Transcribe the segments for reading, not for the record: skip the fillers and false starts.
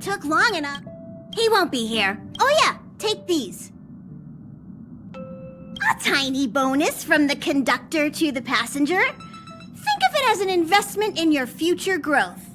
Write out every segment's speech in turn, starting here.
took long enough. He won't be here. Oh yeah, take these. A tiny bonus from the conductor to the passenger. Think of it as an investment in your future growth.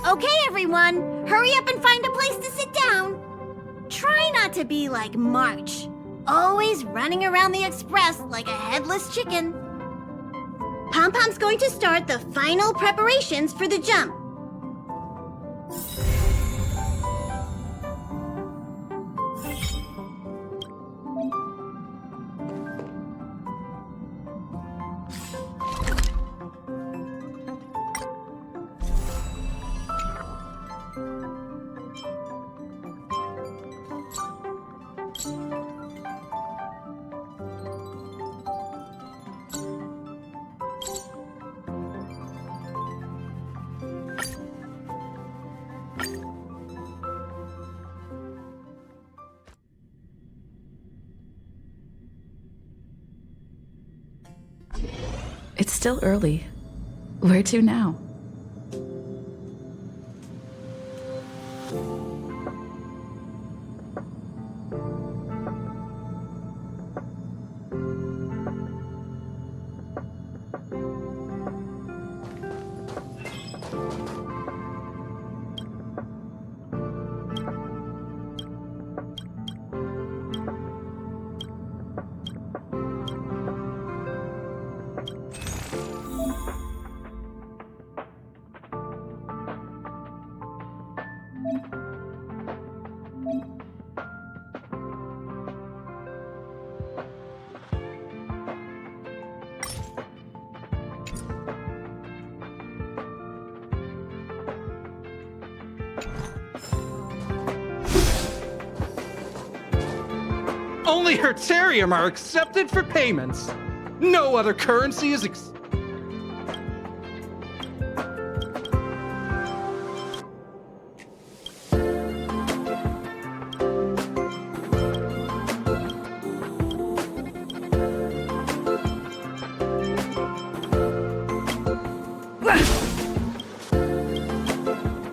Okay, everyone, hurry up and find a place to sit down. Try not to be like March, always running around the express like a headless chicken. Pom-Pom's going to start the final preparations for the jump. It's still early. Where to now? Only Hertarium are accepted for payments. No other currency is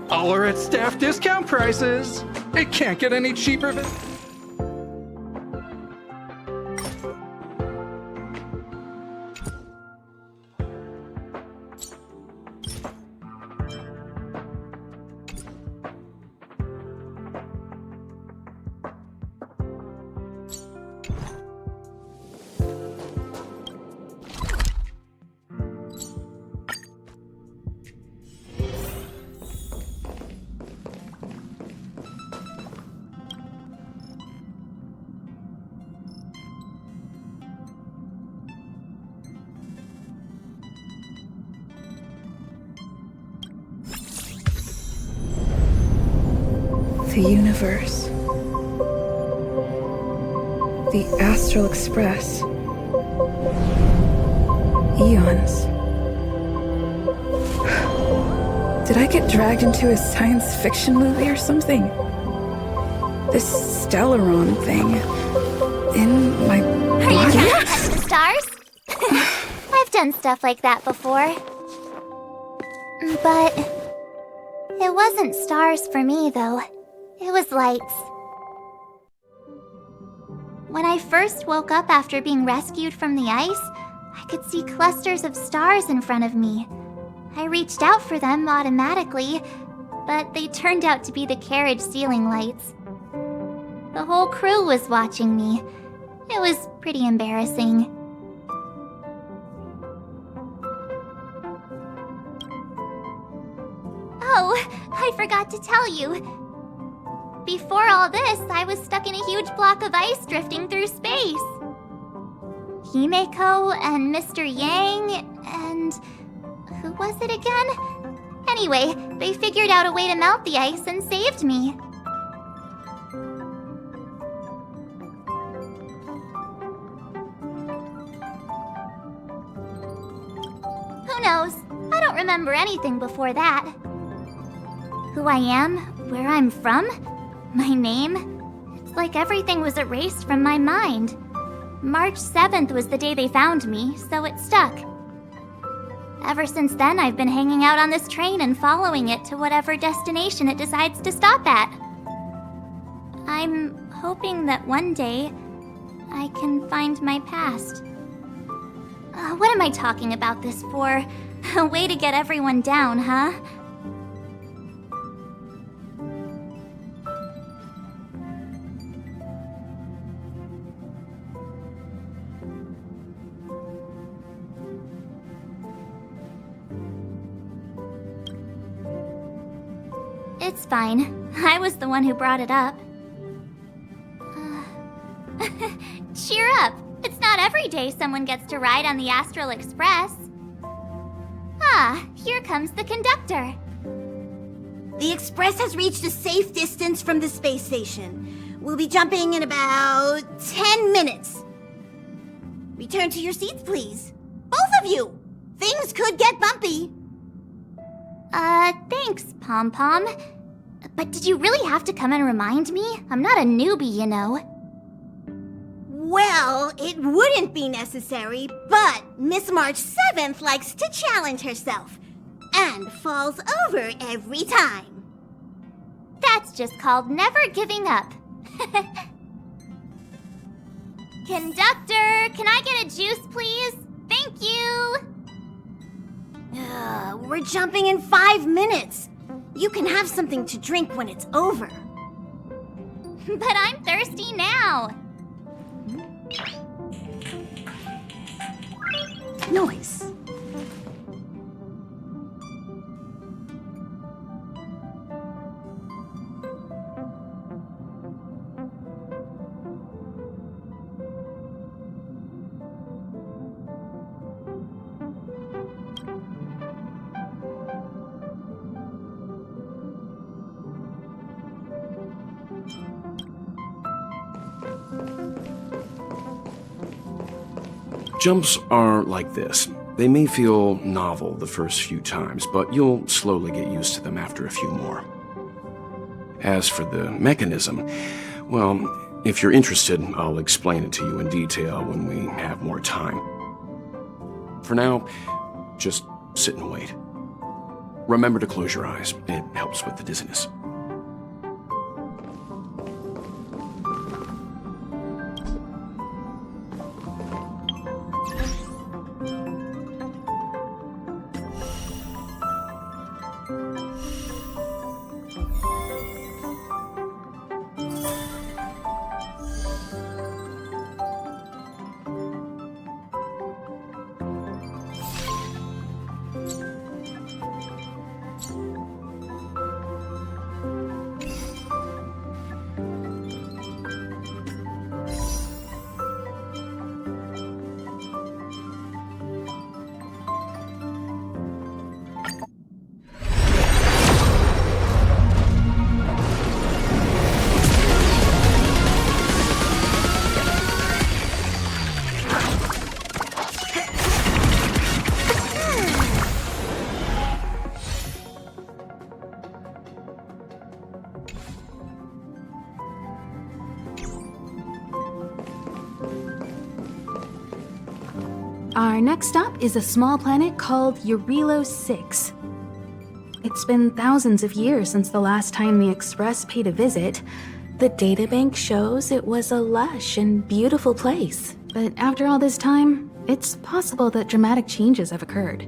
all are at staff discount prices. It can't get any cheaper than... The universe. The Astral Express. Eons. Did I get dragged into a science fiction movie or something? This Stellaron thing in my Are body? you trying to touch the stars? I've done stuff like that before. But it wasn't stars for me, though. It was lights. When I first woke up after being rescued from the ice, I could see clusters of stars in front of me. I reached out for them automatically, but they turned out to be the carriage ceiling lights. The whole crew was watching me. It was pretty embarrassing. Oh, I forgot to tell you. Before all this, I was stuck in a huge block of ice drifting through space. Himeko and Mr. Yang and... who was it again? Anyway, they figured out a way to melt the ice and saved me. Who knows? I don't remember anything before that. Who I am, where I'm from, my name, it's like everything was erased from my mind. March 7th was the day they found me, so it stuck. Ever since then, I've been hanging out on this train and following it to whatever destination it decides to stop at. I'm hoping that one day I can find my past. What am I talking about this for? A way to get everyone down, huh? It's fine. I was the one who brought it up. Cheer up! It's not every day someone gets to ride on the Astral Express. Ah, here comes the conductor. The Express has reached a safe distance from the space station. We'll be jumping in about 10 minutes. Return to your seats, please. Both of you! Things could get bumpy. Thanks, Pom Pom. But did you really have to come and remind me? I'm not a newbie, you know. Well, it wouldn't be necessary, but Miss March 7th likes to challenge herself and falls over every time. That's just called never giving up. Conductor, can I get a juice, please? Thank you! We're jumping in 5 minutes. You can have something to drink when it's over. But I'm thirsty now. Noise. Jumps are like this. They may feel novel the first few times, but you'll slowly get used to them after a few more. As for the mechanism, well, if you're interested, I'll explain it to you in detail when we have more time. For now, just sit and wait. Remember to close your eyes. It helps with the dizziness. Our next stop is a small planet called Eurilo 6. It's been thousands of years since the last time the Express paid a visit. The databank shows it was a lush and beautiful place. But after all this time, it's possible that dramatic changes have occurred.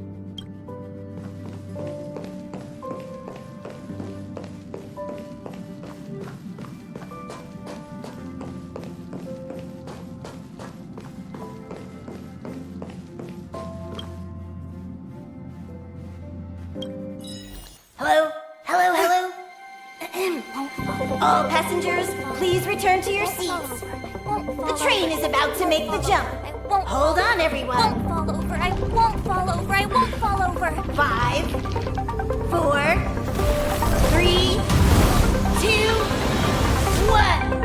All passengers, please return to your seats. The train is about to make the jump. Hold on, everyone. I won't fall over. I won't fall over. I won't fall over. 5, 4, 3, 2, 1.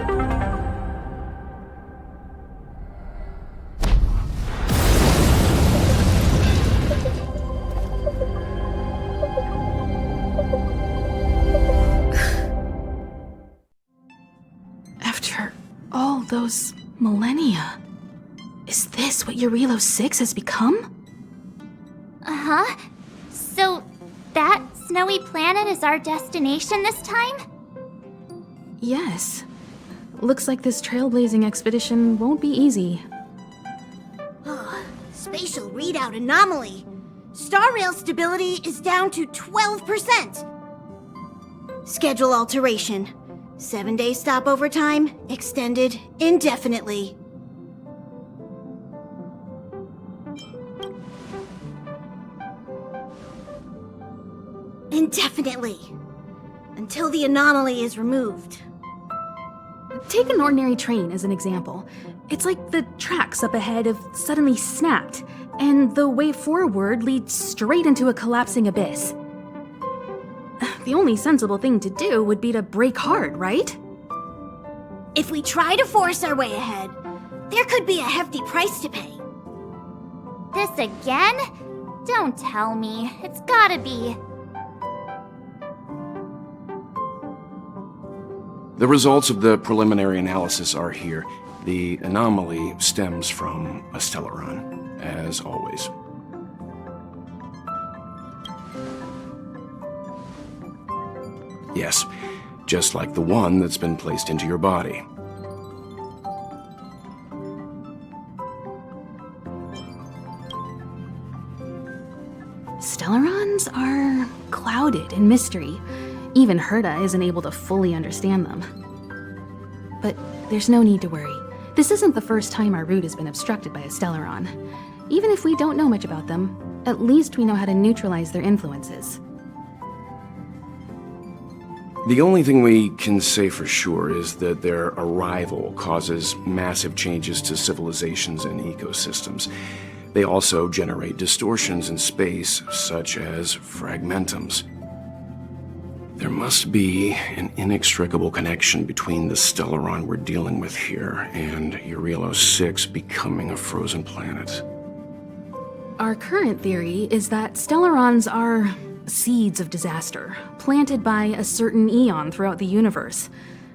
After all those millennia, is this what Eurilo 6 has become? Uh-huh. So, that snowy planet is our destination this time? Yes. Looks like this trailblazing expedition won't be easy. Spatial readout anomaly. Star rail stability is down to 12%. Schedule alteration. 7-day stopover time extended indefinitely. Indefinitely. Until the anomaly is removed. Take an ordinary train as an example. It's like the tracks up ahead have suddenly snapped, and the way forward leads straight into a collapsing abyss. The only sensible thing to do would be to brake hard, right? If we try to force our way ahead, there could be a hefty price to pay. This again? Don't tell me. It's gotta be. The results of the preliminary analysis are here. The anomaly stems from a stellaron, as always. Yes, just like the one that's been placed into your body. Stellarons are clouded in mystery. Even Herta isn't able to fully understand them. But there's no need to worry. This isn't the first time our route has been obstructed by a Stellaron. Even if we don't know much about them, at least we know how to neutralize their influences. The only thing we can say for sure is that their arrival causes massive changes to civilizations and ecosystems. They also generate distortions in space, such as fragmentums. There must be an inextricable connection between the Stellaron we're dealing with here and Eurilo 6 becoming a frozen planet. Our current theory is that Stellarons are seeds of disaster, planted by a certain eon throughout the universe.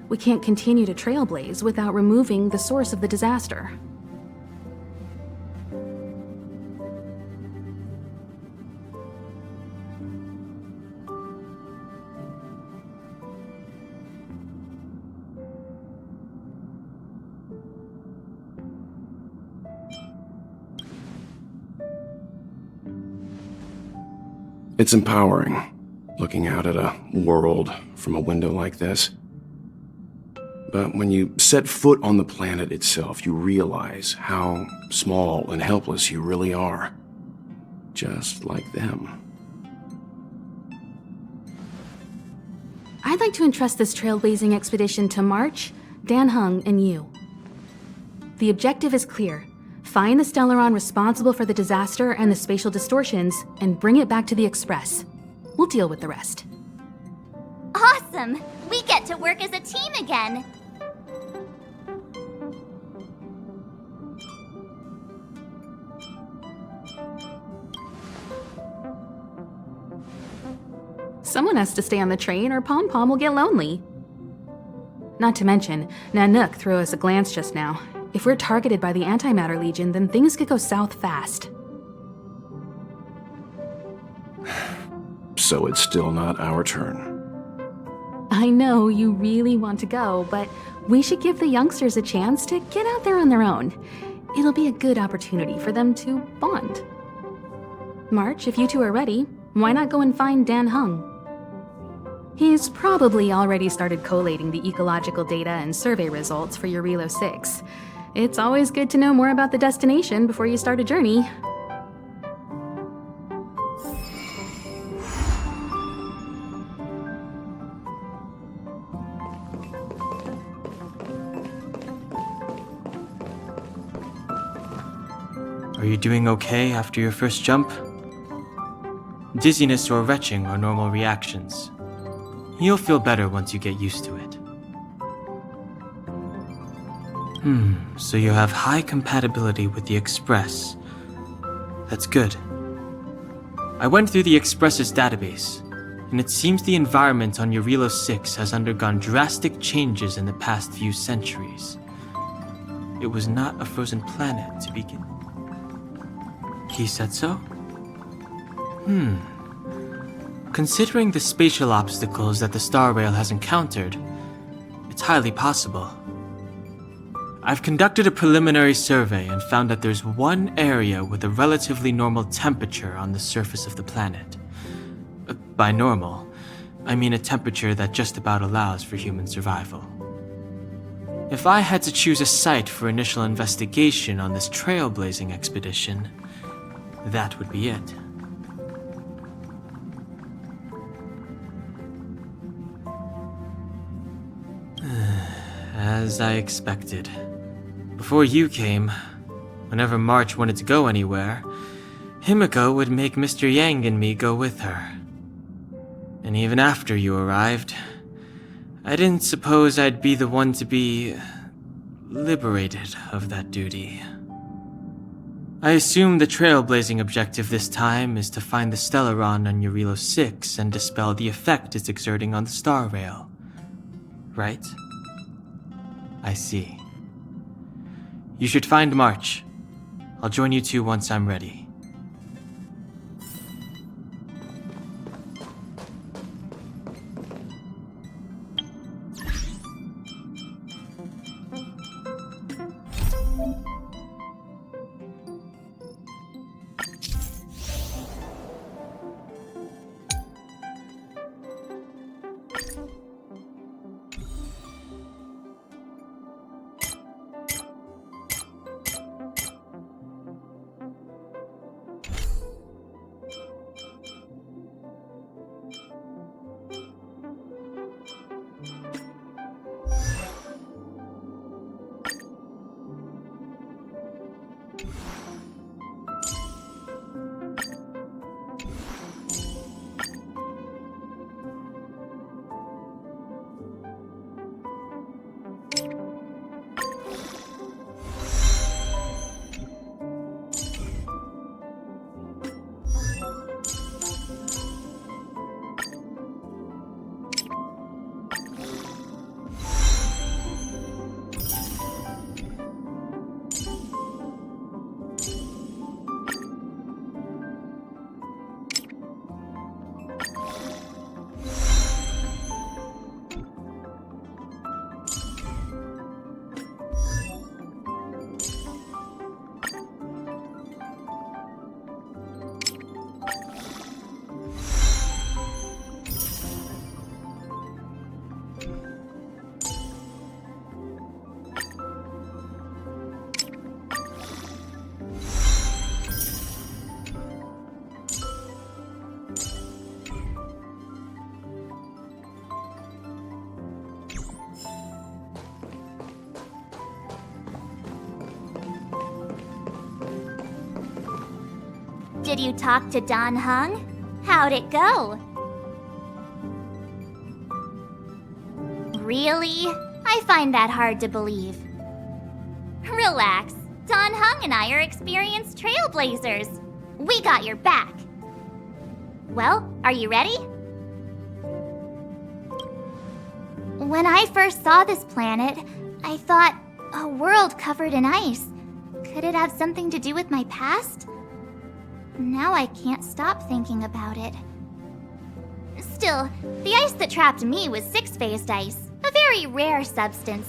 We can't continue to trailblaze without removing the source of the disaster. It's empowering, looking out at a world from a window like this. But when you set foot on the planet itself, you realize how small and helpless you really are. Just like them. I'd like to entrust this trailblazing expedition to March, Dan Heng, and you. The objective is clear. Find the Stellaron responsible for the disaster and the spatial distortions, and bring it back to the Express. We'll deal with the rest. Awesome! We get to work as a team again! Someone has to stay on the train or Pom Pom will get lonely. Not to mention, Nanook threw us a glance just now. If we're targeted by the Antimatter Legion, then things could go south fast. So it's still not our turn. I know you really want to go, but we should give the youngsters a chance to get out there on their own. It'll be a good opportunity for them to bond. March, if you two are ready, why not go and find Dan Heng? He's probably already started collating the ecological data and survey results for Eurilo 6. It's always good to know more about the destination before you start a journey. Are you doing okay after your first jump? Dizziness or retching are normal reactions. You'll feel better once you get used to it. So you have high compatibility with the Express. That's good. I went through the Express's database, and it seems the environment on Eurilo 6 has undergone drastic changes in the past few centuries. It was not a frozen planet to begin. He said so? Considering the spatial obstacles that the Star Rail has encountered, it's highly possible. I've conducted a preliminary survey and found that there's one area with a relatively normal temperature on the surface of the planet. By normal, I mean a temperature that just about allows for human survival. If I had to choose a site for initial investigation on this trailblazing expedition, that would be it. As I expected. Before you came, whenever March wanted to go anywhere, Himiko would make Mr. Yang and me go with her. And even after you arrived, I didn't suppose I'd be the one to be liberated of that duty. I assume the trailblazing objective this time is to find the Stellaron on Eurilo 6 and dispel the effect it's exerting on the Star Rail. Right? I see. You should find March. I'll join you two once I'm ready. Did you talk to Don Hung? How'd it go? Really? I find that hard to believe. Relax. Don Hung and I are experienced trailblazers. We got your back. Well, are you ready? When I first saw this planet, I thought, a world covered in ice. Could it have something to do with my past? Now I can't stop thinking about it. Still, the ice that trapped me was six-phased ice, a very rare substance.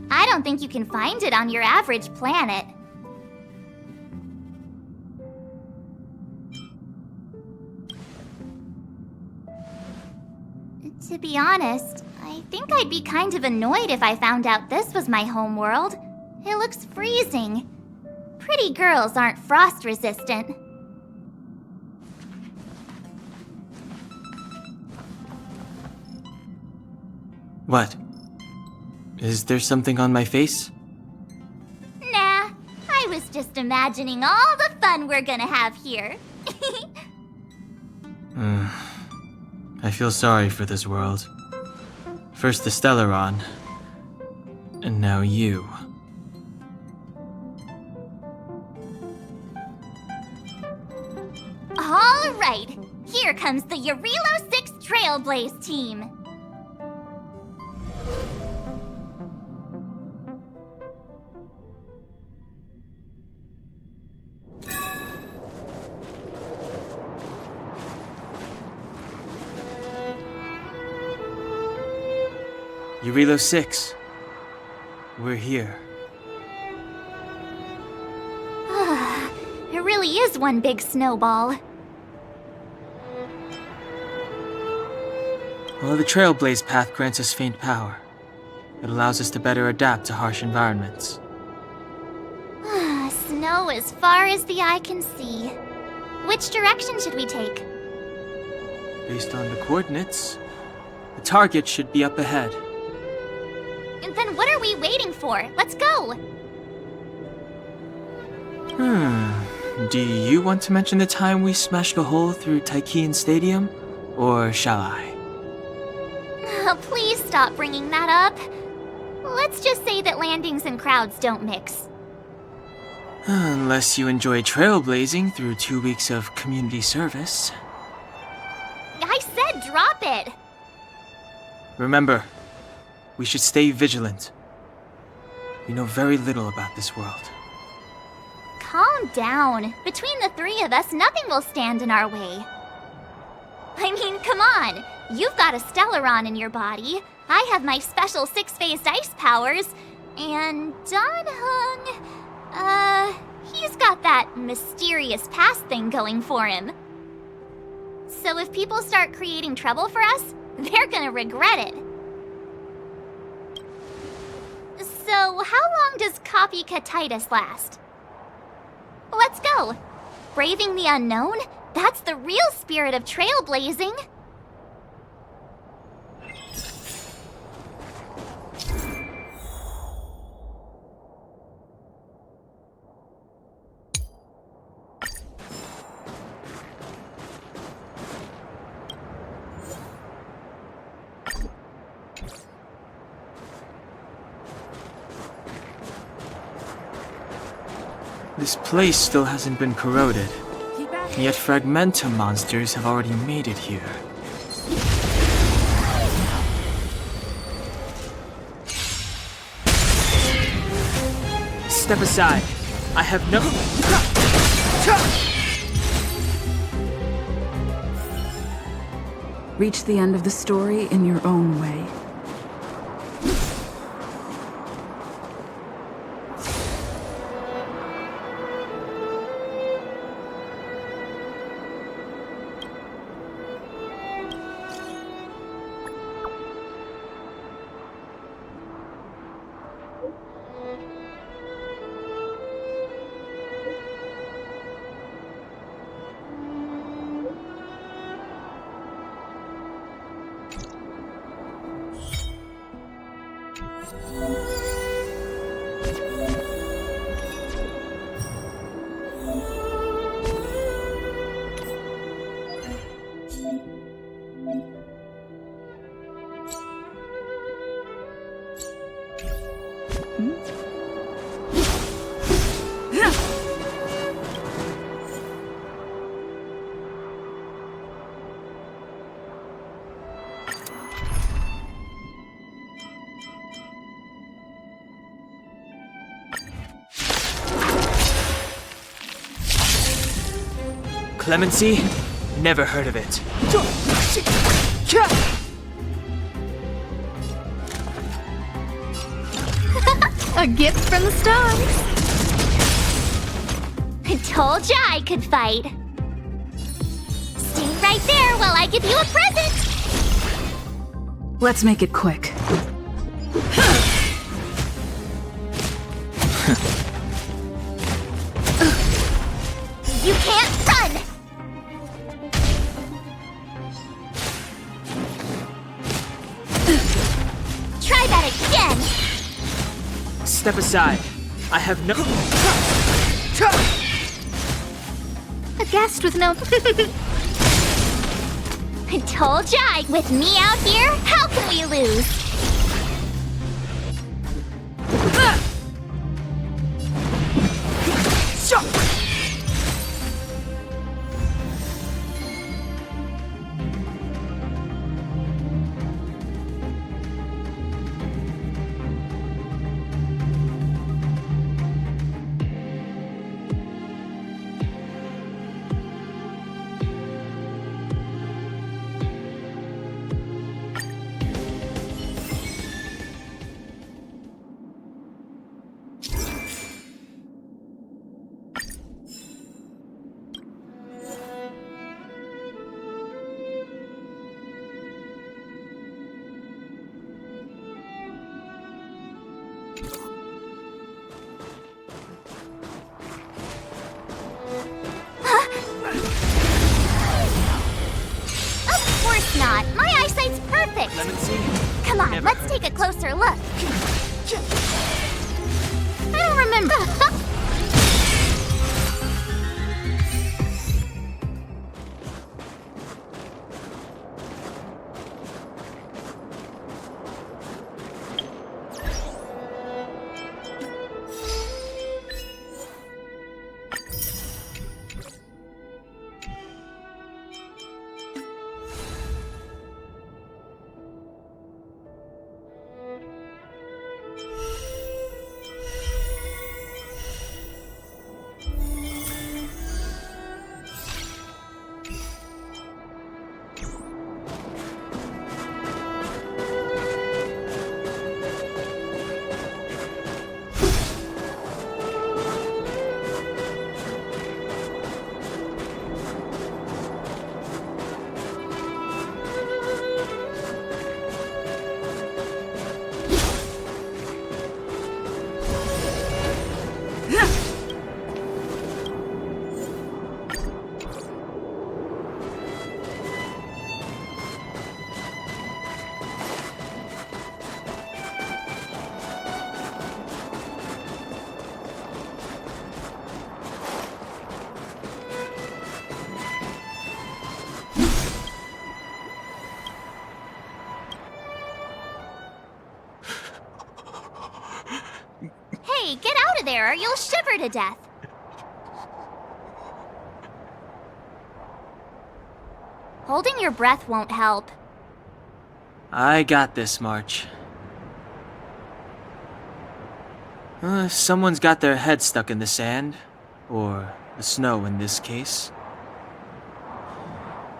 I don't think you can find it on your average planet. To be honest, I think I'd be kind of annoyed if I found out this was my home world. It looks freezing. Pretty girls aren't frost-resistant. What? Is there something on my face? Nah, I was just just imagining all the fun we're gonna have here. I feel sorry for this world. First the Stellaron, and now you. All right, here comes the Eurilo 6 Trailblaze team. Eurilo 6. We're here. It really is one big snowball. Well, the Trailblaze path grants us faint power. It allows us to better adapt to harsh environments. Snow as far as the eye can see. Which direction should we take? Based on the coordinates, the target should be up ahead. And then what are we waiting for? Let's go! Do you want to mention the time we smashed a hole through Taikian Stadium? Or shall I? Please stop bringing that up. Let's just say that landings and crowds don't mix. Unless you enjoy trailblazing through 2 weeks of community service. I said drop it! Remember, we should stay vigilant. We know very little about this world. Calm down. Between the three of us, nothing will stand in our way. I mean, come on. You've got a Stellaron in your body. I have my special 6-phased ice powers. And Danhung, he's got that mysterious past thing going for him. So if people start creating trouble for us, they're gonna regret it. So how long does copycatitis last? Let's go. Braving the unknown? That's the real spirit of trailblazing. This place still hasn't been corroded, yet Fragmentum monsters have already made it here. Step aside. I have no... Reach the end of the story in your own way. Clemency? Never heard of it. A gift from the stars. I told ya I could fight. Stay right there while I give you a present. Let's make it quick. You can't run! Try that again! Step aside. I have no... A guest with no... I told ya, with me out here, how can we lose? Not. My eyesight's perfect. Come on, let's take a closer look. I don't remember. Hey, get out of there or you'll shiver to death. Holding your breath won't help. I got this, March. Someone's got their head stuck in the sand, or the snow in this case.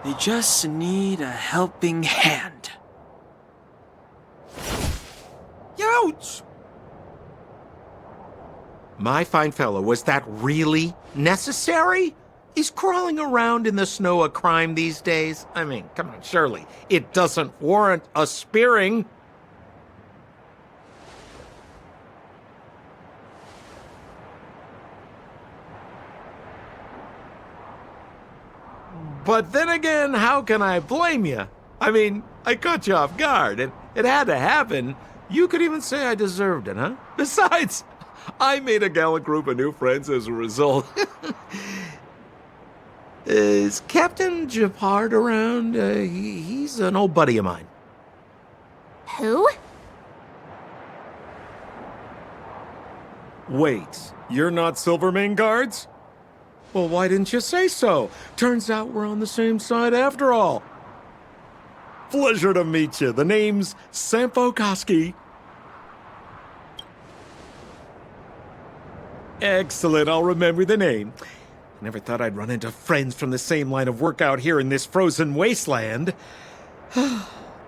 They just need a helping hand. Ouch! My fine fellow, was that really necessary? Is crawling around in the snow a crime these days? I mean, come on, surely it doesn't warrant a spearing. But then again, how can I blame you? I mean, I caught you off guard. It had to happen. You could even say I deserved it, huh? Besides, I made a gallant group of new friends as a result. Is Captain Japard around? He's an old buddy of mine. Who? Wait, you're not Silvermane Guards? Well, why didn't you say so? Turns out we're on the same side after all. Pleasure to meet you. The name's Sampo Koski. Excellent, I'll remember the name. Never thought I'd run into friends from the same line of work out here in this frozen wasteland.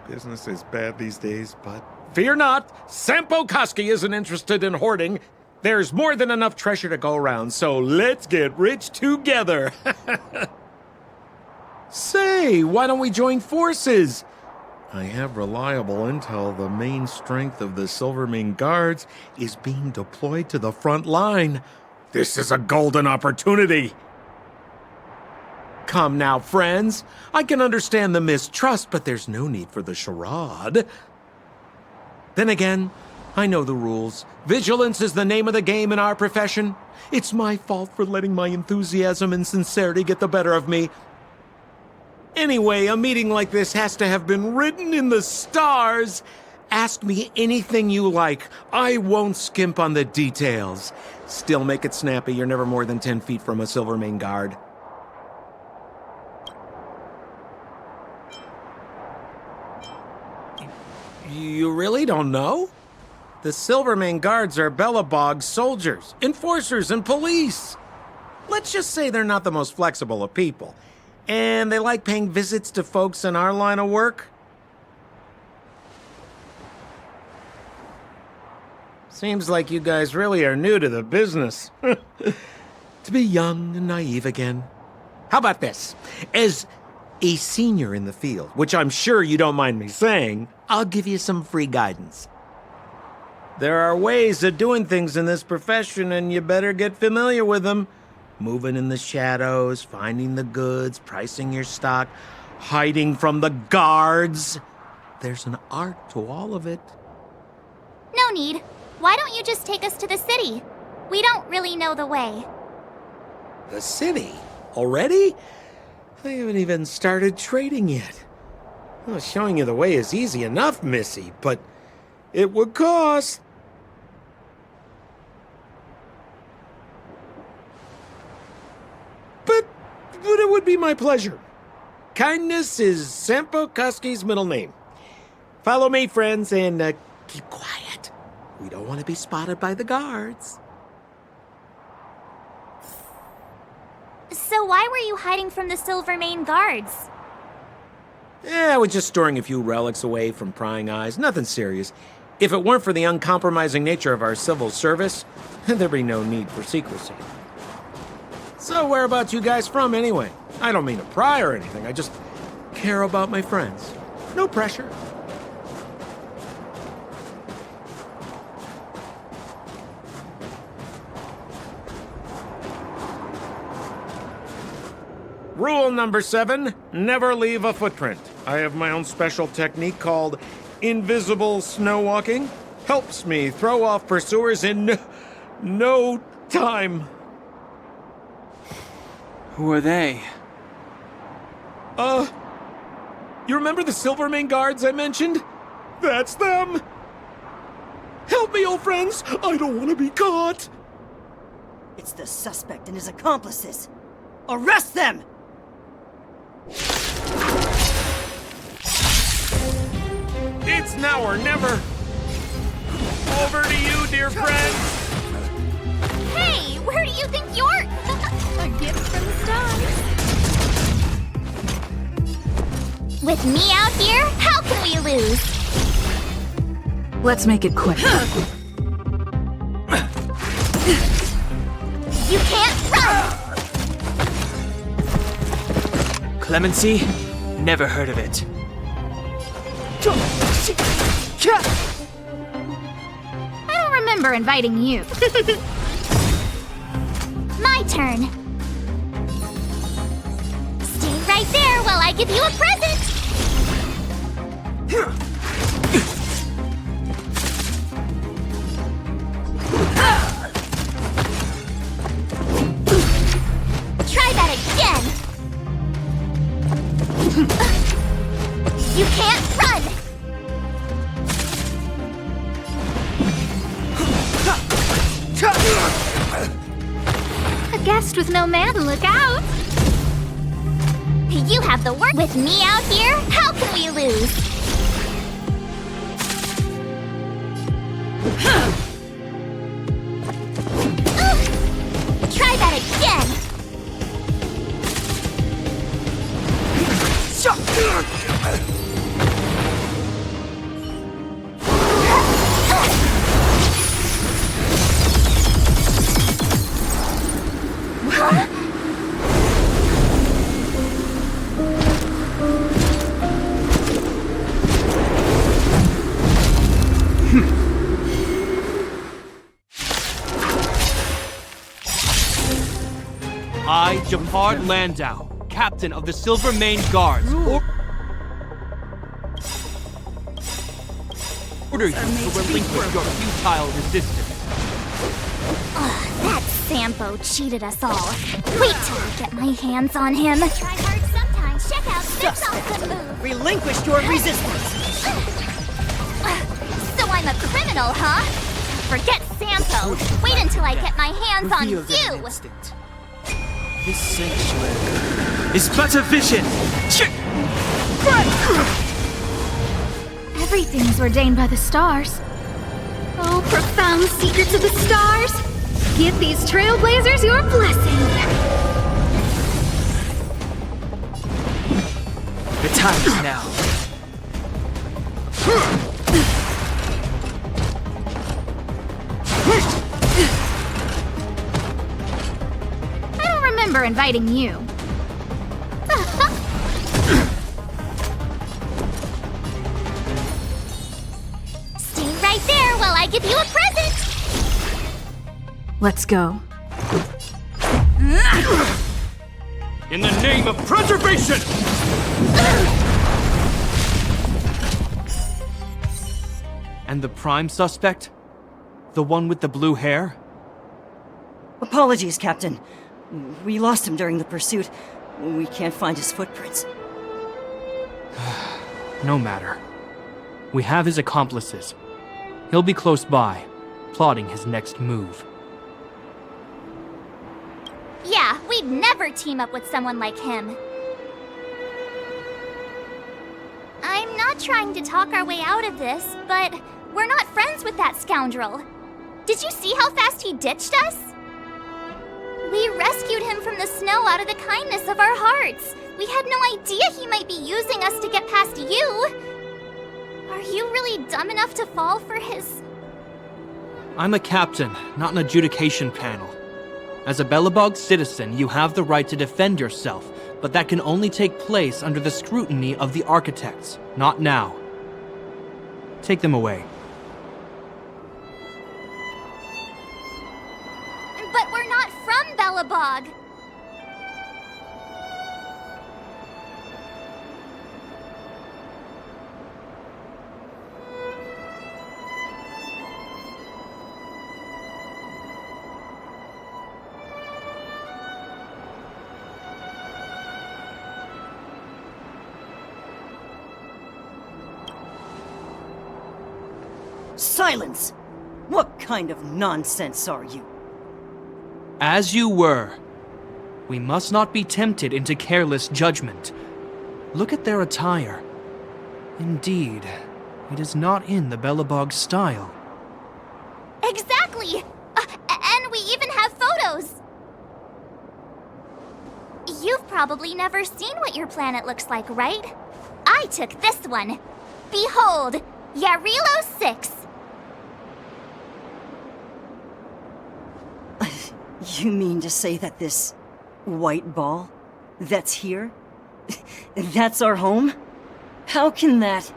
Business is bad these days, but fear not, Sampo Koski isn't interested in hoarding. There's more than enough treasure to go around, so let's get rich together. Say, why don't we join forces? I have reliable intel the main strength of the Silvermane Guards is being deployed to the front line. This is a golden opportunity. Come now, friends. I can understand the mistrust, but there's no need for the charade. Then again, I know the rules. Vigilance is the name of the game in our profession. It's my fault for letting my enthusiasm and sincerity get the better of me. Anyway, a meeting like this has to have been written in the stars. Ask me anything you like. I won't skimp on the details. Still make it snappy. You're never more than 10 feet from a Silvermane guard. You really don't know? The Silvermane guards are Bellabog's soldiers, enforcers, and police. Let's just say they're not the most flexible of people. And they like paying visits to folks in our line of work. Seems like you guys really are new to the business. To be young and naive again. How about this? As a senior in the field, which I'm sure you don't mind me saying, I'll give you some free guidance. There are ways of doing things in this profession, and you better get familiar with them. Moving in the shadows, finding the goods, pricing your stock, hiding from the guards. There's an art to all of it. No need. Why don't you just take us to the city? We don't really know the way. The city? Already? I haven't even started trading yet. Well, showing you the way is easy enough, Missy, but it would cost. But it would be my pleasure. Kindness is Sampo Koski's middle name. Follow me, friends, and keep quiet. We don't want to be spotted by the guards. So why were you hiding from the Silvermane guards? I was just storing a few relics away from prying eyes. Nothing serious. If it weren't for the uncompromising nature of our civil service, there'd be no need for secrecy. So whereabouts you guys from, anyway? I don't mean to pry or anything. I just care about my friends. No pressure. Rule number 7, never leave a footprint. I have my own special technique called invisible snow walking. Helps me throw off pursuers in no time. Who are they? You remember the Silvermane guards I mentioned? That's them! Help me, old friends! I don't want to be caught! It's the suspect and his accomplices. Arrest them! It's now or never! Over to you, dear friends! Hey, where do you think you're... A gift from the stars. With me out here, how can we lose? Let's make it quick. You can't run! Clemency? Never heard of it. I don't remember inviting you. My turn. Stay right there while I give you a present. Try that again. You can't run. A guest with no man, look out! You have the work. With me out here, how can we lose? Try that again! I, Japard Landau, captain of the Silvermane Guards, order you to relinquish your futile resistance. That Sampo cheated us all. Wait till I get my hands on him. Try hard sometimes. Check out this awesome move. Relinquish your resistance! So I'm a criminal, huh? Forget Sampo. Wait until I get my hands on you. This sanctuary is but a vision. Everything's ordained by the stars. Oh, profound secrets of the stars! Give these trailblazers your blessing! The time is now. I don't remember inviting you. Stay right there while I give you a present. Let's go. In the name of preservation! And the prime suspect? The one with the blue hair? Apologies, Captain. We lost him during the pursuit. We can't find his footprints. No matter. We have his accomplices. He'll be close by, plotting his next move. Yeah, we'd never team up with someone like him. I'm not trying to talk our way out of this, but we're not friends with that scoundrel. Did you see how fast he ditched us? We rescued him from the snow out of the kindness of our hearts. We had no idea he might be using us to get past you. Are you really dumb enough to fall for his... I'm a captain, not an adjudication panel. As a Belobog citizen, you have the right to defend yourself, but that can only take place under the scrutiny of the architects, not now. Take them away. But we're not from Belobog. Silence! What kind of nonsense are you? As you were. We must not be tempted into careless judgment. Look at their attire. Indeed, it is not in the Belobog style. Exactly! And we even have photos! You've probably never seen what your planet looks like, right? I took this one. Behold, Yarilo 6. You mean to say that this white ball that's here, that's our home? How can that...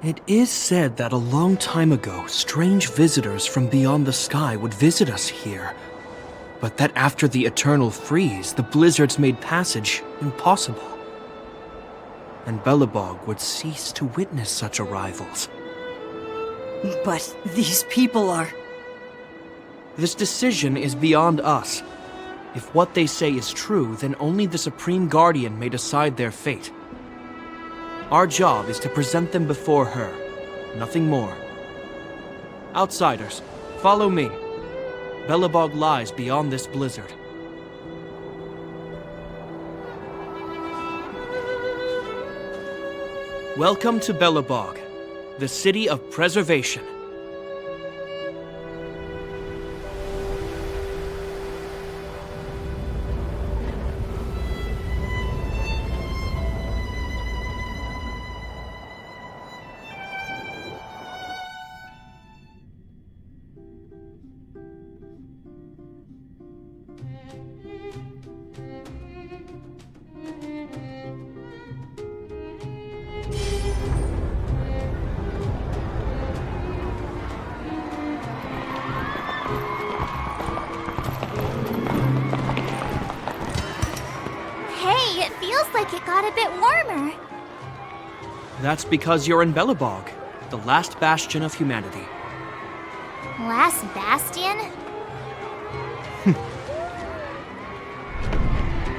It is said that a long time ago, strange visitors from beyond the sky would visit us here. But that after the eternal freeze, the blizzards made passage impossible. And Belobog would cease to witness such arrivals. But these people are... This decision is beyond us. If what they say is true, then only the Supreme Guardian may decide their fate. Our job is to present them before her, nothing more. Outsiders, follow me. Belobog lies beyond this blizzard. Welcome to Belobog, the city of preservation. Hey, it feels like it got a bit warmer. That's because you're in Belobog, the last bastion of humanity. Last bastion?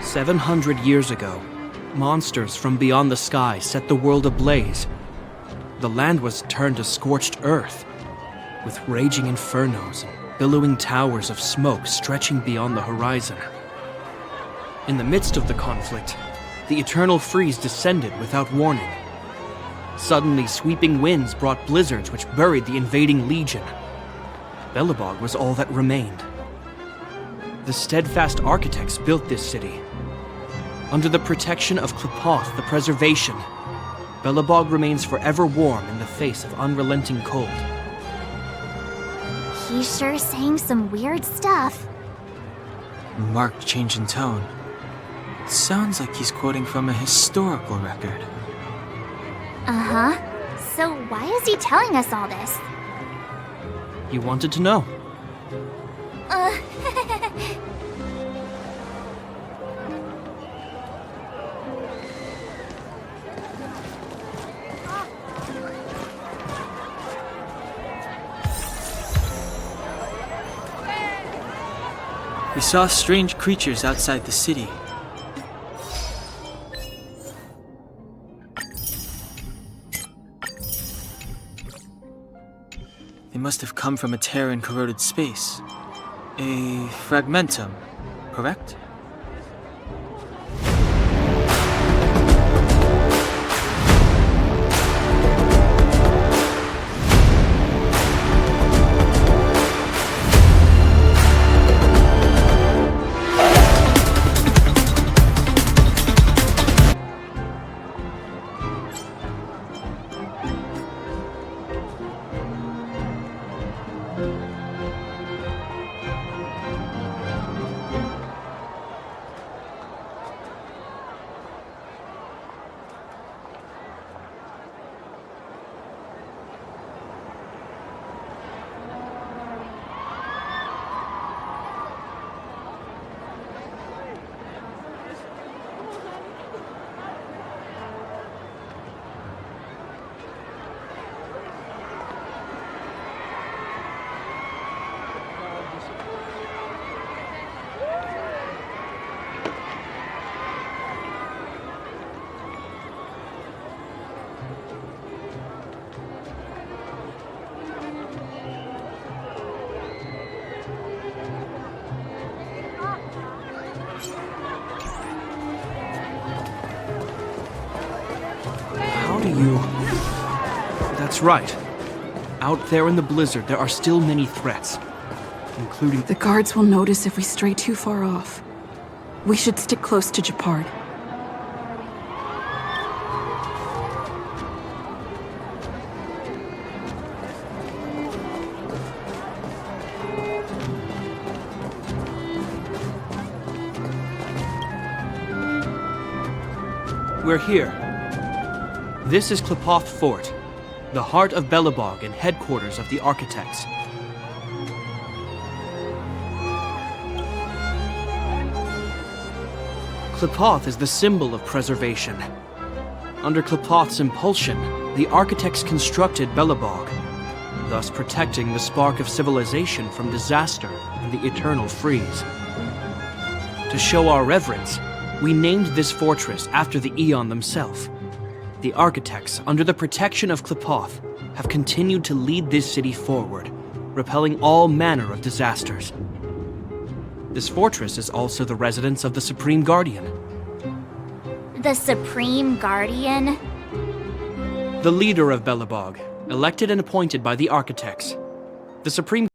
700 years ago, monsters from beyond the sky set the world ablaze. The land was turned to scorched earth, with raging infernos and billowing towers of smoke stretching beyond the horizon. In the midst of the conflict, the eternal freeze descended without warning. Suddenly, sweeping winds brought blizzards which buried the invading legion. Belobog was all that remained. The steadfast architects built this city. Under the protection of Klepoth, the preservation, Belobog remains forever warm in the face of unrelenting cold. He's sure saying some weird stuff. Marked change in tone. It sounds like he's quoting from a historical record. Uh-huh. So why is he telling us all this? You wanted to know. We saw strange creatures outside the city. They must have come from a tear in corroded space. A fragmentum, correct? That's right. Out there in the blizzard, there are still many threats, including... The guards will notice if we stray too far off. We should stick close to Japard. We're here. This is Klepoth Fort, the heart of Belobog and headquarters of the architects. Klepoth is the symbol of preservation. Under Klepoth's impulsion, the architects constructed Belobog, thus protecting the spark of civilization from disaster and the eternal freeze. To show our reverence, we named this fortress after the Aeon themselves. The architects, under the protection of Klepoth, have continued to lead this city forward, repelling all manner of disasters. This fortress is also the residence of the Supreme Guardian. The Supreme Guardian? The leader of Belobog, elected and appointed by the architects. The Supreme